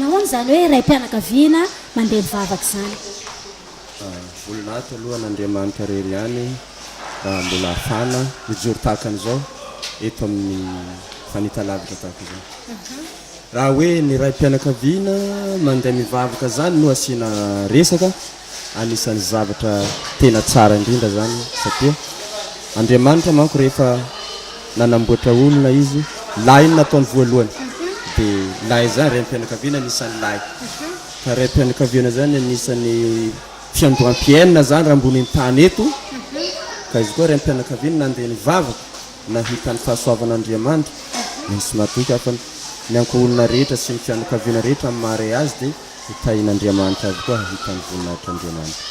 nahoana zany hoe ray mpianakaviana mandeha mivavaka zany olonato aloha n'Andriamanitra rery ihany raha mbola afana mijoro tahaka an'izao eto amin'ny fanitalavitra tahaka izao raha hoe ny ray mpianakaviana mandeha mivavaka zany no asiana resaka anisan'ny zavatra tena tsara indrindra zany satria Andriamanitra manko rehefa nanamboatra olona izy lahy no nataony voalohany dia lahy zany ray mpianakaviana anisan'ny lahy ka ray mpianakaviana zany anisan'ny fiandoham-piainana zany raha ambony ny tany eto ka izy koa ray mpianakaviana nandeha nivavaka nahita ny fahasoavan'Andriamanitra misy matoky afa ny ankoholona rehetra sy ny fianakaviana rehetra amin'ny mariazy dia hitahin'Andriamanitra avy koa hitany voninahitr'Andriamanitra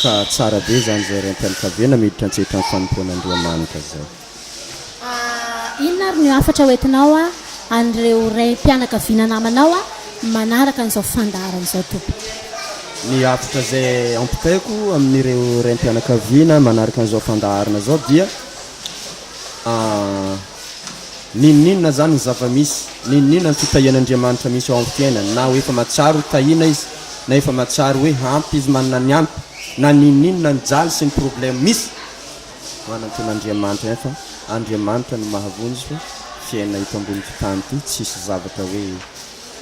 ka tsara be zany zay ray mpianakaviana miditra antsetra ny fanompoan'Andriamanitra zay inona ary ny afatra hoentinao an'ireo ray mpianakaviana namanao manaraka an'izao fandaharan'izao tompo ny afatra zay ampitaiko amin'ireo ray mpianakaviana manaraka an'izao fandaharana zao dia ninninona zany ny zava-misy ninninona ny fitahian'Andriamanitra misy ao amin'ny fiainany na ho efa matsaro tahina izy na efa matsaro hoe ampy izy manana ny ampy na ninninona ny jaly sy ny problème misy mananton'Andriamanitra ihany fa Andriamanitra no mahavonjy fa fiaina ito ambony tany ity tsisy zavatra hoe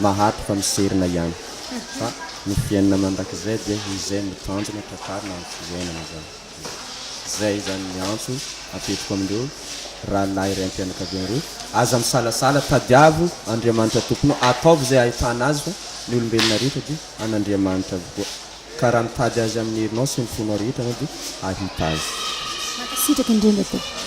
mahaty fa miserina ihany fa ny fiainana mandrakizay dia izay mitanjona tantarina amin'ny fiainana zany zay zany ny antso apetiko amindreo raha lahy ray mpianakaviana reo aza misalasala tadiavo Andriamanitra tompony ataovy zay ahitana azy fa ny olombelona rehetra dia an'Andriamanitra avokoa ka raha mitady azy amin'ny herinao sy ny fonao rehetra anao dia ahita azy makasitraka indrindra tompoko